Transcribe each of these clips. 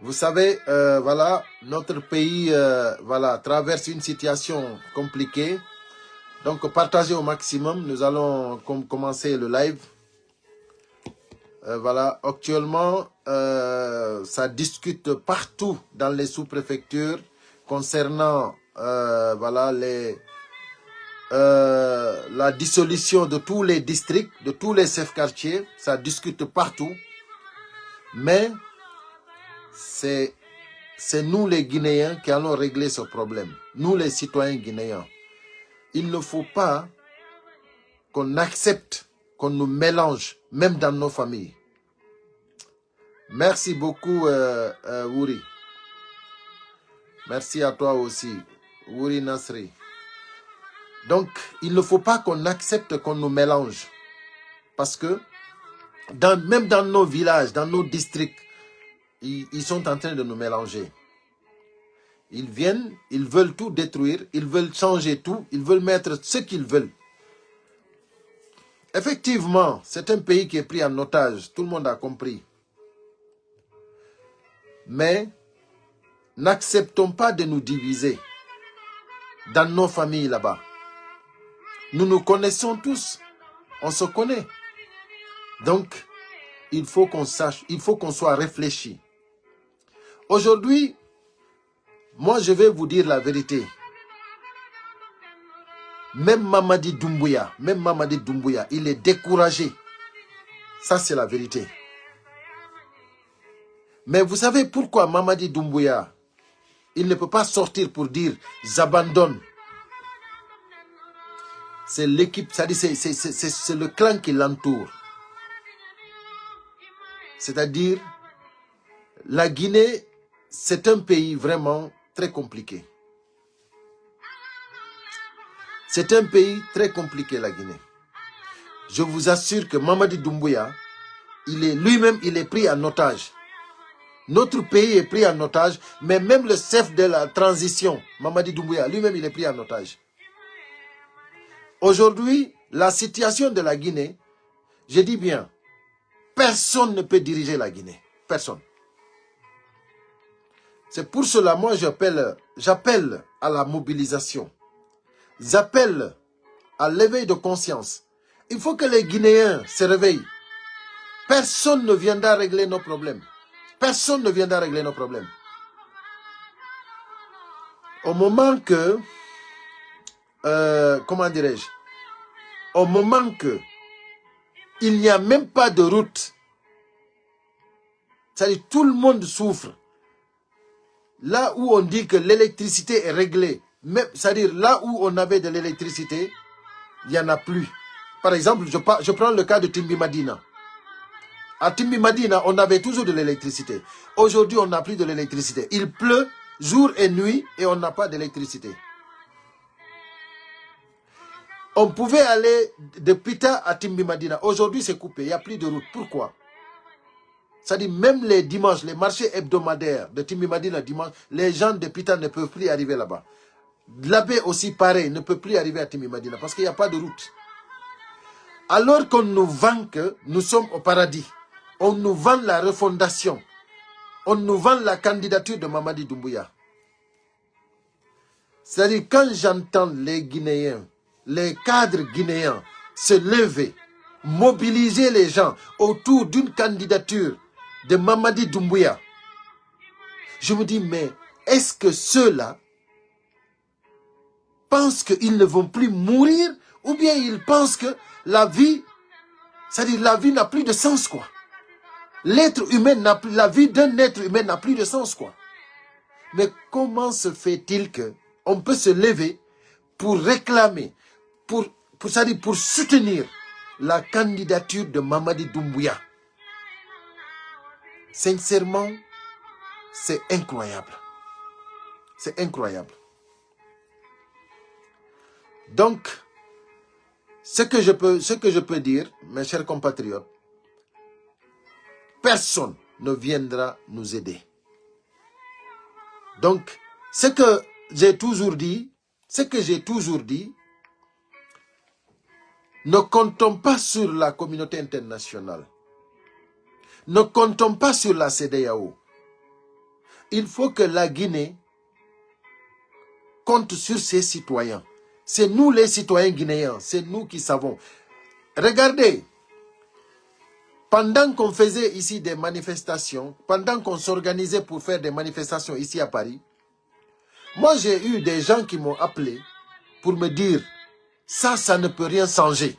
Vous savez, voilà, notre pays voilà, traverse une situation compliquée. Donc, partagez au maximum. Nous allons commencer le live. Voilà, actuellement, ça discute partout dans les sous-préfectures concernant voilà, la dissolution de tous les districts, de tous les chefs-quartiers. Ça discute partout. Mais c'est nous les Guinéens qui allons régler ce problème. Nous les citoyens guinéens. Il ne faut pas qu'on accepte qu'on nous mélange, même dans nos familles. Merci beaucoup, Wouri. Merci à toi aussi, Wouri Nasri. Donc, il ne faut pas qu'on accepte qu'on nous mélange. Parce que, même dans nos villages, dans nos districts, ils sont en train de nous mélanger. Ils viennent, ils veulent tout détruire, ils veulent changer tout, ils veulent mettre ce qu'ils veulent. Effectivement, c'est un pays qui est pris en otage, tout le monde a compris. Mais, n'acceptons pas de nous diviser dans nos familles là-bas. Nous nous connaissons tous, on se connaît. Donc, il faut qu'on sache, il faut qu'on soit réfléchi. Aujourd'hui, moi je vais vous dire la vérité. Même Mamadi Doumbouya, il est découragé. Ça c'est la vérité. Mais vous savez pourquoi Mamadi Doumbouya, il ne peut pas sortir pour dire j'abandonne. C'est l'équipe, c'est le clan qui l'entoure. C'est-à-dire, la Guinée, c'est un pays vraiment très compliqué. C'est un pays très compliqué, la Guinée. Je vous assure que Mamadi Doumbouya, lui-même, il est pris en otage. Notre pays est pris en otage, mais même le chef de la transition, Mamadi Doumbouya, lui-même, il est pris en otage. Aujourd'hui, la situation de la Guinée, je dis bien, personne ne peut diriger la Guinée. Personne. C'est pour cela, moi, j'appelle à la mobilisation. J'appelle à l'éveil de conscience. Il faut que les Guinéens se réveillent. Personne ne viendra régler nos problèmes. Personne ne viendra régler nos problèmes. Au moment que, comment dirais-je, au moment que il n'y a même pas de route, c'est-à-dire tout le monde souffre. Là où on dit que l'électricité est réglée, c'est-à-dire là où on avait de l'électricité, il n'y en a plus. Par exemple, je prends le cas de Timbi Madina. À Timbi Madina, on avait toujours de l'électricité. Aujourd'hui, on n'a plus de l'électricité. Il pleut jour et nuit et on n'a pas d'électricité. On pouvait aller de Pita à Timbi Madina. Aujourd'hui, c'est coupé. Il n'y a plus de route. Pourquoi? C'est-à-dire, même les dimanches, les marchés hebdomadaires de Timbi Madina, dimanche, les gens de Pita ne peuvent plus arriver là-bas. L'abbé aussi, pareil, ne peut plus arriver à Timbi Madina parce qu'il n'y a pas de route. Alors qu'on nous vend que nous sommes au paradis, on nous vend la refondation, on nous vend la candidature de Mamadi Doumbouya. C'est-à-dire, quand j'entends les Guinéens, les cadres guinéens se lever, mobiliser les gens autour d'une candidature de Mamadi Doumbouya, je me dis, mais est-ce que ceux-là pensent qu'ils ne vont plus mourir ou bien ils pensent que la vie, c'est-à-dire la vie n'a plus de sens, quoi. L'être humain n'a plus, la vie d'un être humain n'a plus de sens, quoi. Mais comment se fait-il qu'on peut se lever pour réclamer, c'est-à-dire pour soutenir la candidature de Mamadi Doumbouya? Sincèrement, c'est incroyable. C'est incroyable. Donc, ce que je peux dire, mes chers compatriotes, personne ne viendra nous aider. Donc, ce que j'ai toujours dit, ne comptons pas sur la communauté internationale. Ne comptons pas sur la CEDEAO. Il faut que la Guinée compte sur ses citoyens. C'est nous les citoyens guinéens, c'est nous qui savons. Regardez, pendant qu'on faisait ici des manifestations, pendant qu'on s'organisait pour faire des manifestations ici à Paris, moi j'ai eu des gens qui m'ont appelé pour me dire, ça ne peut rien changer.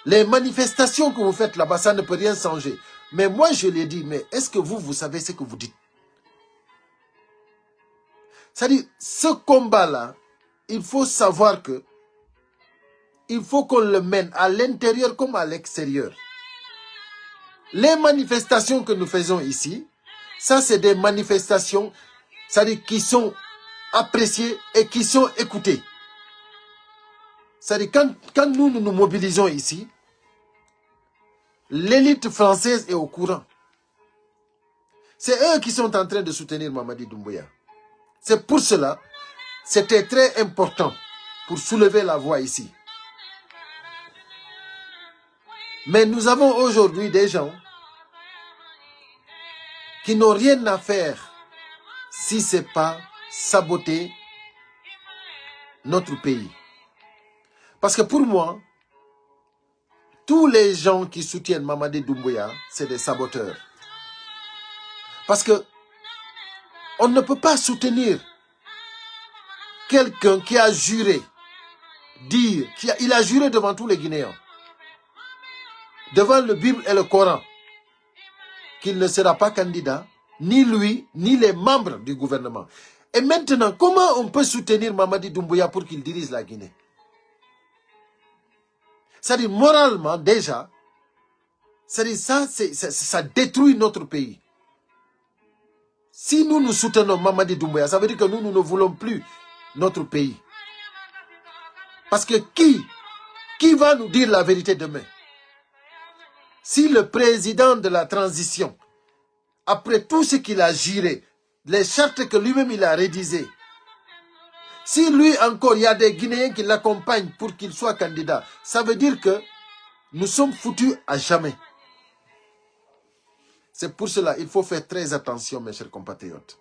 Les manifestations que vous faites là-bas, ça ne peut rien changer. Mais moi je lui ai dit, mais est-ce que vous savez ce que vous dites? C'est-à-dire, ce combat-là, il faut savoir que il faut qu'on le mène à l'intérieur comme à l'extérieur. Les manifestations que nous faisons ici, ça c'est des manifestations, c'est-à-dire qui sont appréciées et qui sont écoutées. C'est-à-dire quand nous nous mobilisons ici, l'élite française est au courant. C'est eux qui sont en train de soutenir Mamadi Doumbouya. C'est pour cela, c'était très important pour soulever la voix ici. Mais nous avons aujourd'hui des gens qui n'ont rien à faire si ce n'est pas saboter notre pays. Parce que pour moi, tous les gens qui soutiennent Mamadi Doumbouya, c'est des saboteurs. Parce que on ne peut pas soutenir quelqu'un qui a juré, il a juré devant tous les Guinéens, devant le Bible et le Coran, qu'il ne sera pas candidat, ni lui, ni les membres du gouvernement. Et maintenant, comment on peut soutenir Mamadi Doumbouya pour qu'il dirige la Guinée? C'est-à-dire, moralement, déjà, c'est-à-dire ça détruit notre pays. Si nous soutenons Mamadi Doumbouya, ça veut dire que nous ne voulons plus notre pays. Parce que qui va nous dire la vérité demain? Si le président de la transition, après tout ce qu'il a juré, les chartes que lui-même il a rédigées, si lui encore, il y a des Guinéens qui l'accompagnent pour qu'il soit candidat, ça veut dire que nous sommes foutus à jamais. C'est pour cela qu'il faut faire très attention, mes chers compatriotes.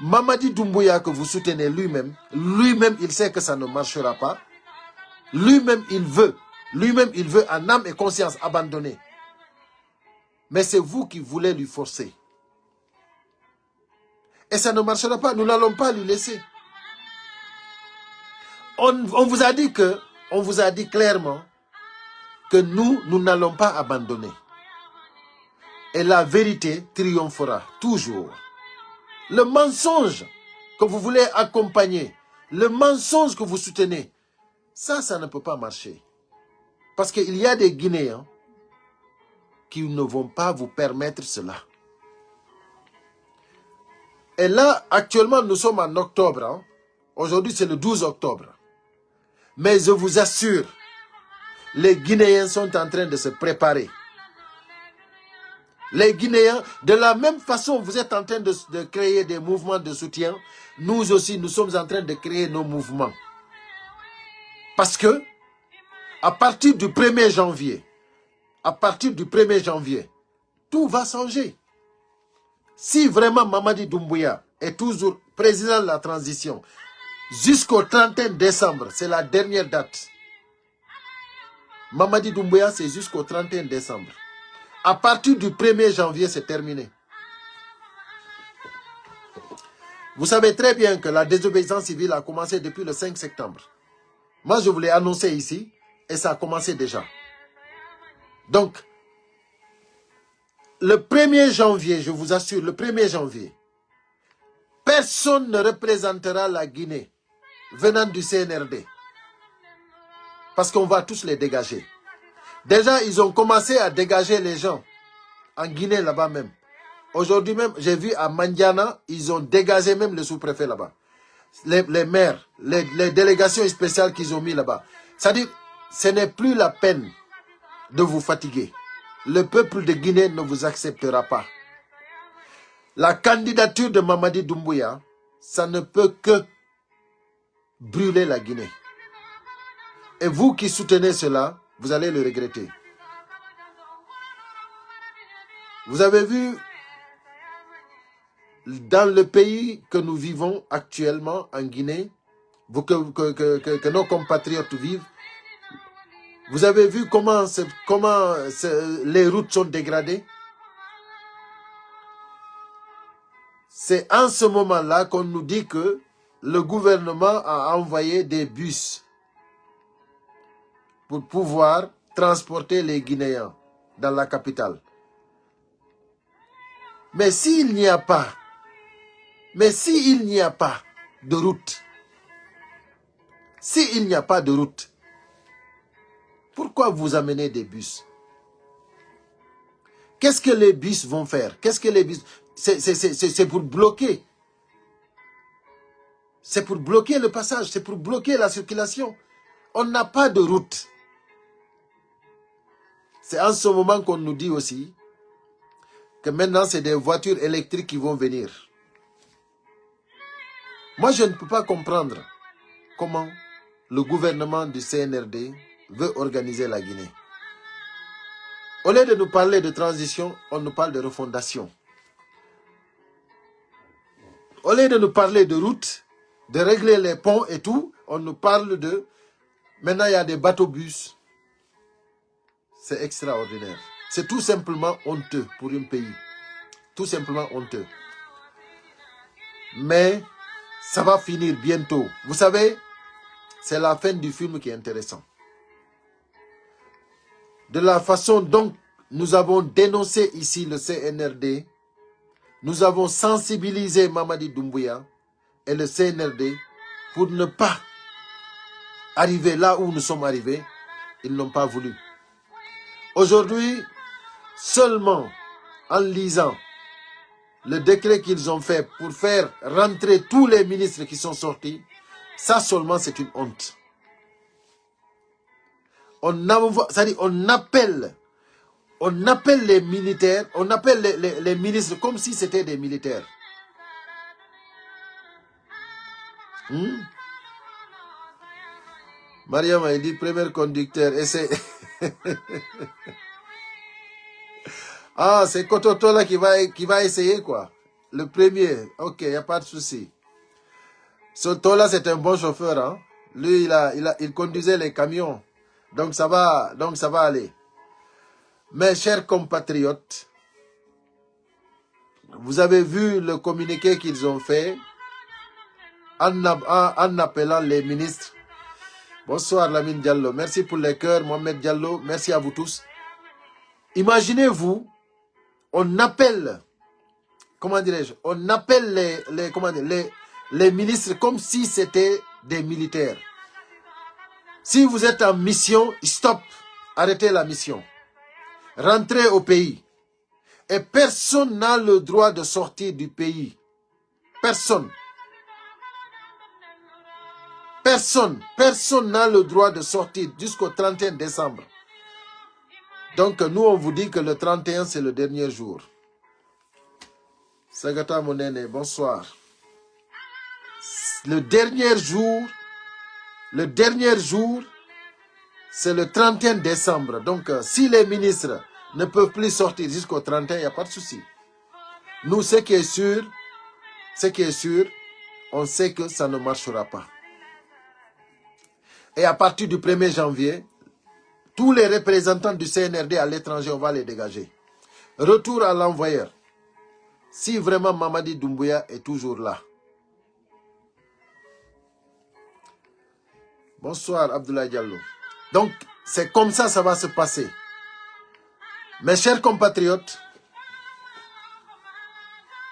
Mamadi Doumbouya que vous soutenez lui-même, il sait que ça ne marchera pas. Lui-même, il veut en âme et conscience abandonner. Mais c'est vous qui voulez lui forcer. Et ça ne marchera pas, nous n'allons pas lui laisser. On vous a dit clairement que nous n'allons pas abandonner. Et la vérité triomphera toujours. Le mensonge que vous voulez accompagner, le mensonge que vous soutenez, ça ne peut pas marcher. Parce qu'il y a des Guinéens qui ne vont pas vous permettre cela. Et là, actuellement, nous sommes en octobre. Hein? Aujourd'hui, c'est le 12 octobre. Mais je vous assure, les Guinéens sont en train de se préparer. Les Guinéens, de la même façon, vous êtes en train de créer des mouvements de soutien. Nous aussi, nous sommes en train de créer nos mouvements. Parce que, à partir du 1er janvier, tout va changer. Si vraiment Mamadi Doumbouya est toujours président de la transition, jusqu'au 31 décembre, c'est la dernière date. Mamadi Doumbouya, c'est jusqu'au 31 décembre. À partir du 1er janvier, c'est terminé. Vous savez très bien que la désobéissance civile a commencé depuis le 5 septembre. Moi, je vous l'ai annoncé ici et ça a commencé déjà. Donc, le 1er janvier, je vous assure, le 1er janvier, personne ne représentera la Guinée venant du CNRD. Parce qu'on va tous les dégager. Déjà, ils ont commencé à dégager les gens en Guinée là-bas même. Aujourd'hui même, j'ai vu à Mandiana, ils ont dégagé même le sous-préfet là-bas. Les maires, les délégations spéciales qu'ils ont mis là-bas. C'est-à-dire, ce n'est plus la peine de vous fatiguer. Le peuple de Guinée ne vous acceptera pas. La candidature de Mamadi Doumbouya, ça ne peut que brûler la Guinée. Et vous qui soutenez cela, vous allez le regretter. Vous avez vu dans le pays que nous vivons actuellement en Guinée, que nos compatriotes vivent, vous avez vu comment les routes sont dégradées? C'est en ce moment-là qu'on nous dit que le gouvernement a envoyé des bus pour pouvoir transporter les Guinéens dans la capitale. Mais s'il n'y a pas, de route, s'il n'y a pas de route, pourquoi vous amenez des bus? Qu'est-ce que les bus vont faire? Qu'est-ce que les bus... C'est pour bloquer. C'est pour bloquer le passage, c'est pour bloquer la circulation. On n'a pas de route. C'est en ce moment qu'on nous dit aussi que maintenant c'est des voitures électriques qui vont venir. Moi je ne peux pas comprendre comment le gouvernement du CNRD veut organiser la Guinée. Au lieu de nous parler de transition, on nous parle de refondation. Au lieu de nous parler de route, de régler les ponts et tout, on nous parle de... Maintenant, il y a des bateaux-bus. C'est extraordinaire. C'est tout simplement honteux pour un pays. Tout simplement honteux. Mais ça va finir bientôt. Vous savez, c'est la fin du film qui est intéressant. De la façon dont nous avons dénoncé ici le CNRD, nous avons sensibilisé Mamadi Doumbouya et le CNRD pour ne pas arriver là où nous sommes arrivés. Ils n'ont pas voulu. Aujourd'hui, seulement en lisant le décret qu'ils ont fait pour faire rentrer tous les ministres qui sont sortis, ça seulement c'est une honte. On appelle les militaires, on appelle les ministres comme si c'était des militaires. Mariam a dit premier conducteur, et c'est... Ah, c'est Kototo là qui va essayer quoi. Le premier, ok, il n'y a pas de souci. Ce Tola c'est un bon chauffeur, hein. Lui il conduisait les camions, donc ça va aller. Mes chers compatriotes, vous avez vu le communiqué qu'ils ont fait en appelant les ministres. Bonsoir Lamine Diallo, merci pour les cœurs, Mohamed Diallo, merci à vous tous. Imaginez-vous, on appelle, comment dirais-je, on appelle les ministres comme si c'était des militaires. Si vous êtes en mission, stop, arrêtez la mission. Rentrez au pays. Et personne n'a le droit de sortir du pays. Personne. Personne n'a le droit de sortir jusqu'au 31 décembre. Donc nous on vous dit que le 31 c'est le dernier jour. Sagata Monene, bonsoir. Le dernier jour, c'est le 31 décembre. Donc si les ministres ne peuvent plus sortir jusqu'au 31, il n'y a pas de souci. Nous, ce qui est sûr, on sait que ça ne marchera pas. Et à partir du 1er janvier, tous les représentants du CNRD à l'étranger, on va les dégager. Retour à l'envoyeur. Si vraiment Mamadi Doumbouya est toujours là. Bonsoir Abdoulaye Diallo. Donc, c'est comme ça ça va se passer. Mes chers compatriotes,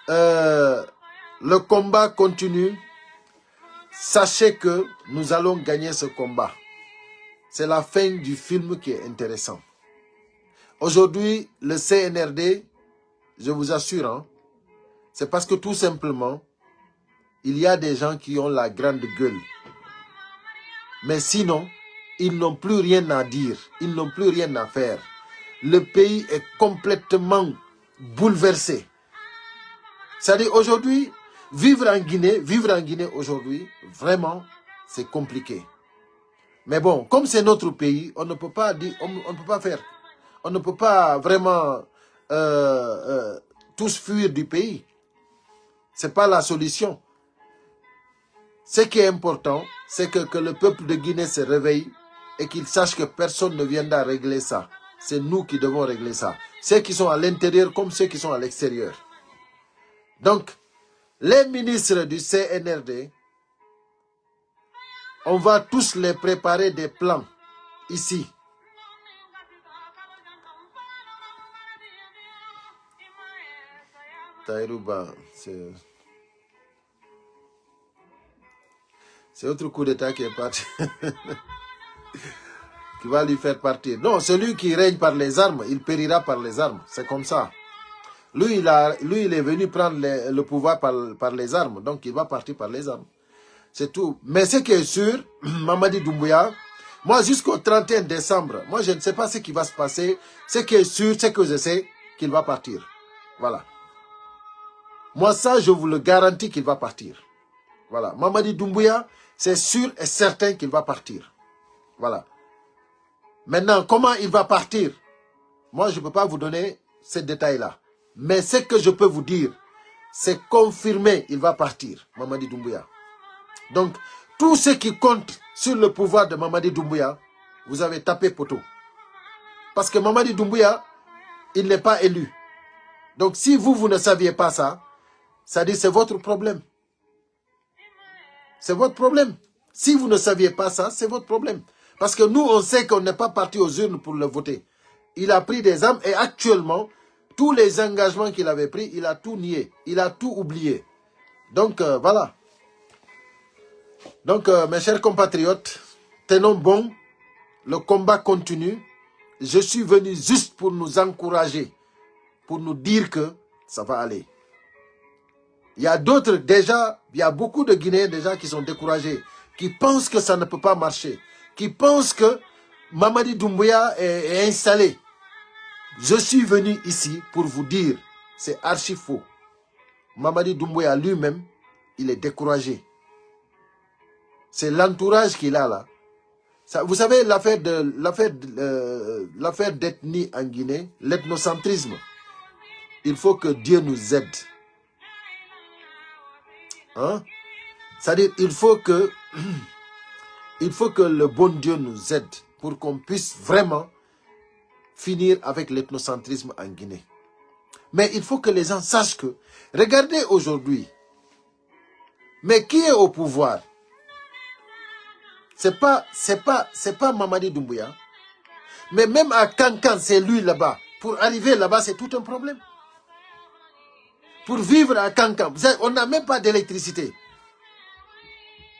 le combat continue. Sachez que nous allons gagner ce combat. C'est la fin du film qui est intéressant. Aujourd'hui, le CNRD, je vous assure, hein, c'est parce que tout simplement, il y a des gens qui ont la grande gueule. Mais sinon, ils n'ont plus rien à dire. Ils n'ont plus rien à faire. Le pays est complètement bouleversé. C'est-à-dire aujourd'hui, vivre en Guinée aujourd'hui, vraiment, c'est compliqué. Mais bon, comme c'est notre pays, on ne peut pas dire, on ne peut pas faire. On ne peut pas vraiment tous fuir du pays. Ce n'est pas la solution. Ce qui est important, c'est que le peuple de Guinée se réveille et qu'il sache que personne ne viendra régler ça. C'est nous qui devons régler ça. Ceux qui sont à l'intérieur comme ceux qui sont à l'extérieur. Donc, les ministres du CNRD, on va tous les préparer des plans ici. Taïrouba, c'est autre coup d'État qui est parti. Qui va lui faire partir. Non, celui qui règne par les armes, il périra par les armes. C'est comme ça. Lui, il est venu prendre le pouvoir par les armes. Donc, il va partir par les armes. C'est tout. Mais ce qui est sûr, Mamadi Doumbouya, moi, jusqu'au 31 décembre, moi, je ne sais pas ce qui va se passer. Ce qui est sûr, c'est que je sais qu'il va partir. Voilà. Moi, ça, je vous le garantis qu'il va partir. Voilà. Mamadi Doumbouya, c'est sûr et certain qu'il va partir. Voilà. Maintenant, comment il va partir? Moi, je ne peux pas vous donner ces détails-là. Mais ce que je peux vous dire, c'est confirmé, il va partir, Mamadi Doumbouya. Donc, tout ce qui compte sur le pouvoir de Mamadi Doumbouya, vous avez tapé poteau. Parce que Mamadi Doumbouya, il n'est pas élu. Donc, si vous ne saviez pas ça, ça dit c'est votre problème. C'est votre problème. Si vous ne saviez pas ça, c'est votre problème. Parce que nous, on sait qu'on n'est pas parti aux urnes pour le voter. Il a pris des armes et actuellement, tous les engagements qu'il avait pris, il a tout nié. Il a tout oublié. Donc, voilà. Donc, mes chers compatriotes, tenons bon. Le combat continue. Je suis venu juste pour nous encourager, pour nous dire que ça va aller. Il y a d'autres déjà, il y a beaucoup de Guinéens déjà qui sont découragés, qui pensent que ça ne peut pas marcher, qui pensent que Mamadi Doumbouya est installé. Je suis venu ici pour vous dire, c'est archi faux. Mamadi Doumbouya lui-même, il est découragé. C'est l'entourage qu'il a là. Ça, vous savez, l'affaire d'ethnie en Guinée, l'ethnocentrisme, il faut que Dieu nous aide. Hein? C'est-à-dire, il faut que le bon Dieu nous aide pour qu'on puisse vraiment finir avec l'ethnocentrisme en Guinée. Mais il faut que les gens sachent que, regardez aujourd'hui, mais qui est au pouvoir? C'est pas Mamadi Doumbouya. Mais même à Kankan, c'est lui là-bas. Pour arriver là-bas, c'est tout un problème. Pour vivre à Kankan, on n'a même pas d'électricité.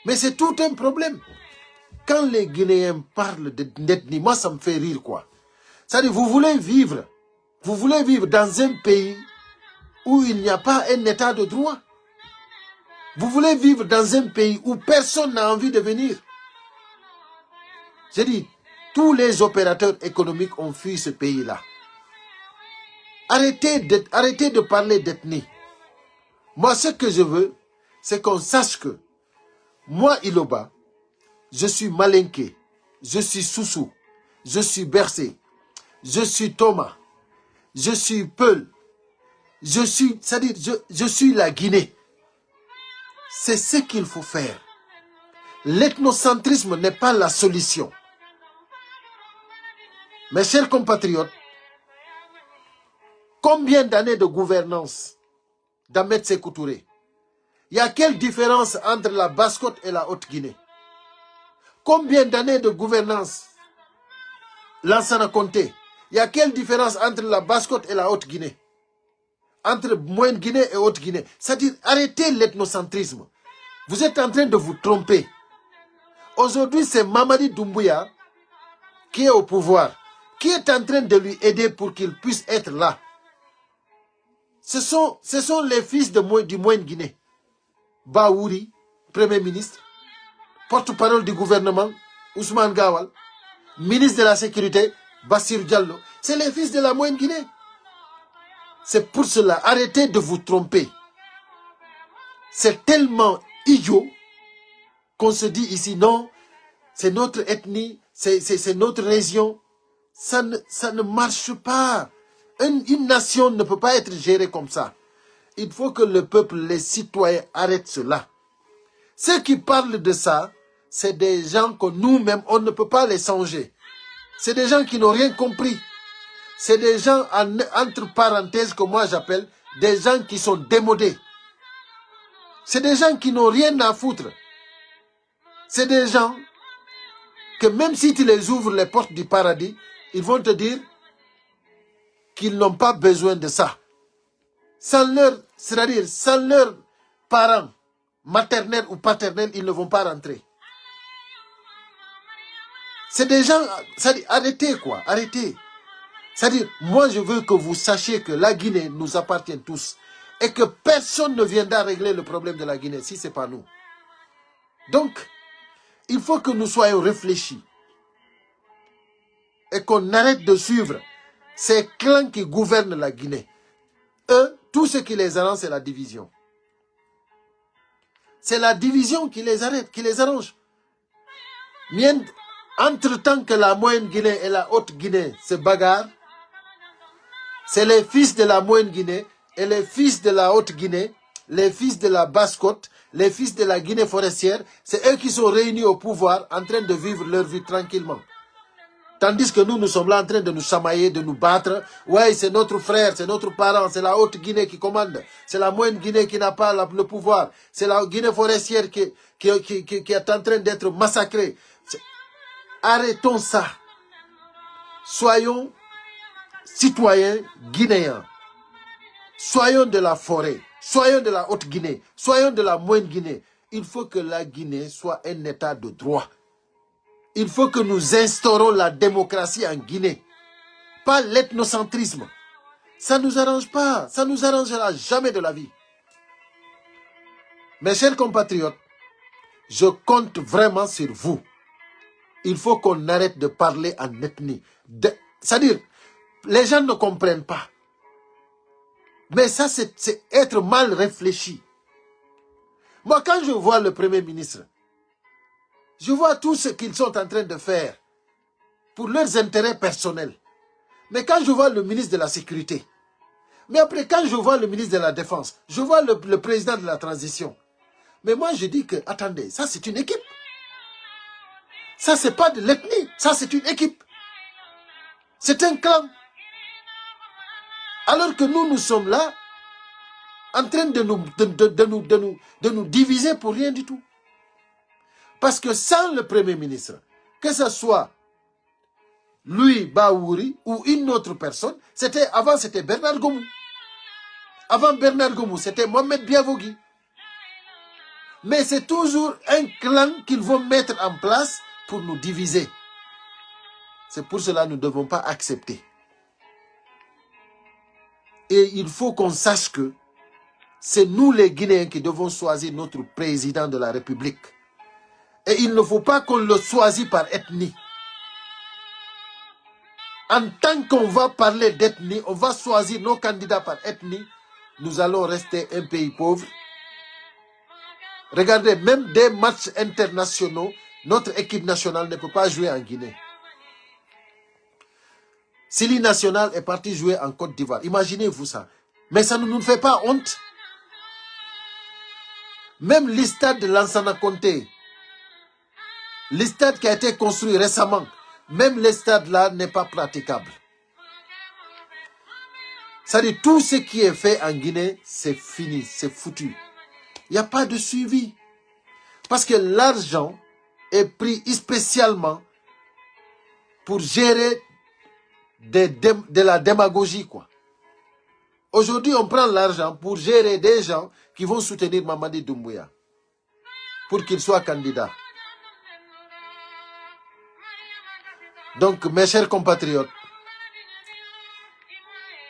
Mais c'est tout un problème. Quand les Guinéens parlent d'ethnie, moi ça me fait rire quoi. C'est-à-dire, vous voulez vivre dans un pays où il n'y a pas un état de droit. Vous voulez vivre dans un pays où personne n'a envie de venir. J'ai dit, tous les opérateurs économiques ont fui ce pays-là. Arrêtez de parler d'ethnie. Moi, ce que je veux, c'est qu'on sache que moi, Iloba, je suis Malinké, je suis Soussou, je suis Bercé, je suis Thomas, je suis Peul, je suis la Guinée. C'est ce qu'il faut faire. L'ethnocentrisme n'est pas la solution. Mes chers compatriotes, combien d'années de gouvernance d'Ahmed Sékou Touré? Il y a quelle différence entre la Basse-Côte et la Haute-Guinée? Combien d'années de gouvernance Lansana Conté? Il y a quelle différence entre la Basse-Côte et la Haute-Guinée? Entre Moyenne-Guinée et Haute-Guinée? C'est-à-dire, arrêtez l'ethnocentrisme. Vous êtes en train de vous tromper. Aujourd'hui, c'est Mamadi Doumbouya qui est au pouvoir, qui est en train de lui aider pour qu'il puisse être là. Ce sont les fils du Moyen-Guinée. Baouri, Premier ministre, porte-parole du gouvernement, Ousmane Gawal, ministre de la Sécurité, Bassirou Diallo. C'est les fils de la Moyenne-Guinée. C'est pour cela, arrêtez de vous tromper. C'est tellement idiot qu'on se dit ici, non, c'est notre ethnie, c'est notre région. Ça ne marche pas. Une nation ne peut pas être gérée comme ça. Il faut que le peuple, les citoyens arrêtent cela. Ceux qui parlent de ça, c'est des gens que nous-mêmes, on ne peut pas les songer. C'est des gens qui n'ont rien compris. C'est des gens, entre parenthèses, que moi j'appelle des gens qui sont démodés. C'est des gens qui n'ont rien à foutre. C'est des gens que même si tu les ouvres les portes du paradis, ils vont te dire qu'ils n'ont pas besoin de ça. C'est-à-dire, sans leurs parents, maternels ou paternels, ils ne vont pas rentrer. C'est des gens, c'est-à-dire, arrêtez quoi, arrêtez. C'est-à-dire, moi je veux que vous sachiez que la Guinée nous appartient tous et que personne ne viendra régler le problème de la Guinée si ce n'est pas nous. Donc, il faut que nous soyons réfléchis et qu'on arrête de suivre ces clans qui gouvernent la Guinée. Eux, tout ce qui les arrange, c'est la division. C'est la division qui les arrête, qui les arrange. Entre-temps que la Moyenne Guinée et la Haute Guinée se bagarrent, c'est les fils de la Moyenne Guinée et les fils de la Haute Guinée, les fils de la Basse-Côte, les fils de la Guinée forestière, c'est eux qui sont réunis au pouvoir en train de vivre leur vie tranquillement. Tandis que nous, nous sommes là en train de nous chamailler, de nous battre. Ouais, c'est notre frère, c'est notre parent, c'est la Haute Guinée qui commande. C'est la Moyenne Guinée qui n'a pas le pouvoir. C'est la Guinée forestière qui est en train d'être massacrée. Arrêtons ça. Soyons citoyens guinéens. Soyons de la forêt. Soyons de la Haute Guinée. Soyons de la Moyenne Guinée. Il faut que la Guinée soit un état de droit. Il faut que nous instaurons la démocratie en Guinée. Pas l'ethnocentrisme. Ça ne nous arrange pas. Ça ne nous arrangera jamais de la vie. Mes chers compatriotes, je compte vraiment sur vous. Il faut qu'on arrête de parler en ethnie. C'est-à-dire, les gens ne comprennent pas. Mais ça, c'est être mal réfléchi. Moi, quand je vois le Premier ministre, je vois tout ce qu'ils sont en train de faire pour leurs intérêts personnels. Mais quand je vois le ministre de la Sécurité, mais après quand je vois le ministre de la Défense, je vois le président de la transition. Mais moi je dis que, attendez, ça c'est une équipe. Ça c'est pas de l'ethnie, ça c'est une équipe. C'est un clan. Alors que nous sommes là, en train de nous diviser pour rien du tout. Parce que sans le Premier ministre, que ce soit lui, Baouri, ou une autre personne, avant c'était Bernard Gomou. Avant Bernard Gomou, c'était Mohamed Biavogui. Mais c'est toujours un clan qu'ils vont mettre en place pour nous diviser. C'est pour cela que nous ne devons pas accepter. Et il faut qu'on sache que c'est nous les Guinéens qui devons choisir notre président de la République. Et il ne faut pas qu'on le choisisse par ethnie. En tant qu'on va parler d'ethnie, on va choisir nos candidats par ethnie, nous allons rester un pays pauvre. Regardez, même des matchs internationaux, notre équipe nationale ne peut pas jouer en Guinée. Sili National est parti jouer en Côte d'Ivoire. Imaginez-vous ça. Mais ça ne nous fait pas honte. Même l'istade de Lansana Conté, l'istade qui a été construit récemment, même l'istade là n'est pas praticable. C'est-à-dire tout ce qui est fait en Guinée, c'est fini, c'est foutu. Il n'y a pas de suivi. Parce que l'argent est pris spécialement pour gérer de la démagogie, quoi. Aujourd'hui, on prend l'argent pour gérer des gens qui vont soutenir Mamadi Doumbouya pour qu'il soit candidat. Donc, mes chers compatriotes,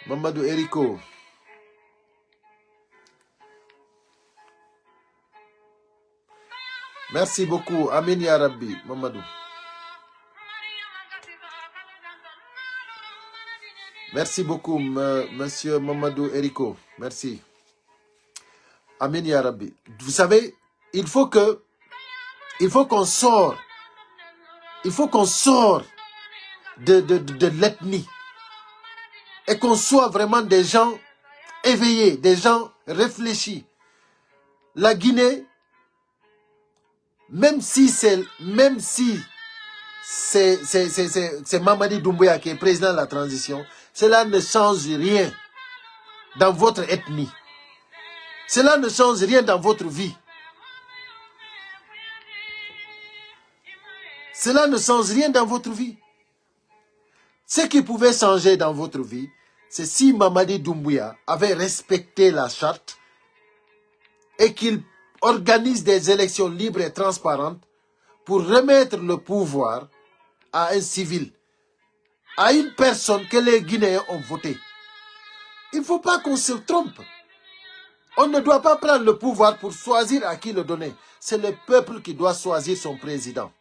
Mamadou Eriko, merci beaucoup. Amin ya Rabbi, Mamadou. Merci beaucoup, monsieur Mamadou Eriko. Merci. Amin ya Rabbi. Vous savez, il faut qu'on sorte. Il faut qu'on sorte de l'ethnie. Et qu'on soit vraiment des gens éveillés, des gens réfléchis. La Guinée, même si c'est Mamadi Doumbouya qui est président de la transition, cela ne change rien dans votre ethnie. Cela ne change rien dans votre vie. Cela ne change rien dans votre vie. Ce qui pouvait changer dans votre vie, c'est si Mamadi Doumbouya avait respecté la charte et qu'il organise des élections libres et transparentes pour remettre le pouvoir à un civil, à une personne que les Guinéens ont voté. Il ne faut pas qu'on se trompe. On ne doit pas prendre le pouvoir pour choisir à qui le donner. C'est le peuple qui doit choisir son président.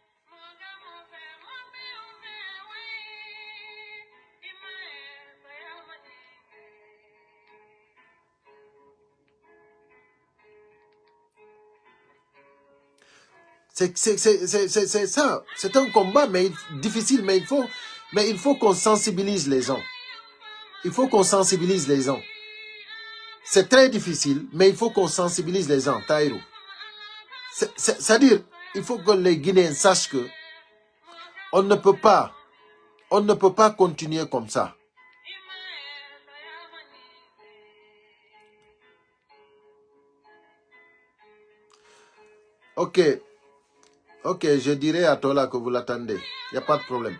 C'est ça. C'est un combat difficile, mais il faut qu'on sensibilise les gens. Il faut qu'on sensibilise les gens. C'est très difficile, mais il faut qu'on sensibilise les gens, Taïrou. C'est-à-dire, il faut que les Guinéens sachent que on ne peut pas continuer comme ça. Ok, je dirai à Tola que vous l'attendez. Il n'y a pas de problème.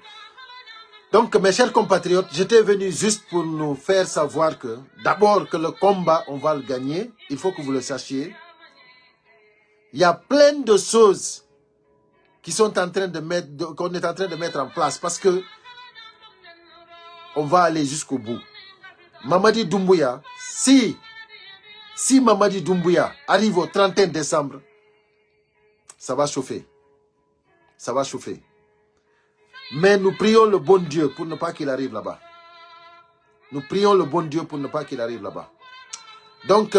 Donc, mes chers compatriotes, j'étais venu juste pour nous faire savoir que, d'abord, que le combat, on va le gagner. Il faut que vous le sachiez. Il y a plein de choses qui sont en train de qu'on est en train de mettre en place parce que on va aller jusqu'au bout. Mamadi Doumbouya, si Mamadi Doumbouya arrive au 31 décembre, ça va chauffer. Ça va chauffer. Mais nous prions le bon Dieu pour ne pas qu'il arrive là-bas. Nous prions le bon Dieu pour ne pas qu'il arrive là-bas. Donc,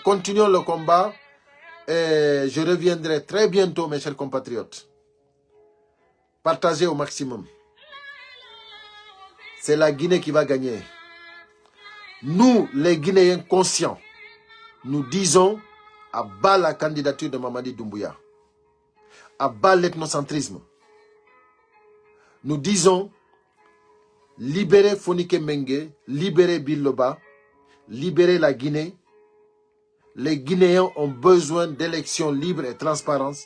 continuons le combat. Et je reviendrai très bientôt, mes chers compatriotes. Partagez au maximum. C'est la Guinée qui va gagner. Nous, les Guinéens conscients, nous disons à bas la candidature de Mamadi Doumbouya. À bas l'ethnocentrisme. Nous disons libérer Fonike Mengue, libérer Biloba, libérer la Guinée. Les Guinéens ont besoin d'élections libres et transparentes.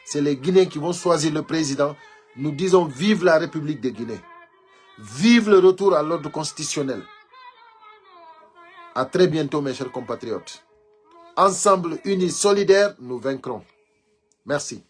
C'est les Guinéens qui vont choisir le président. Nous disons vive la République de Guinée. Vive le retour à l'ordre constitutionnel. À très bientôt, mes chers compatriotes. Ensemble, unis, solidaires, nous vaincrons. Merci.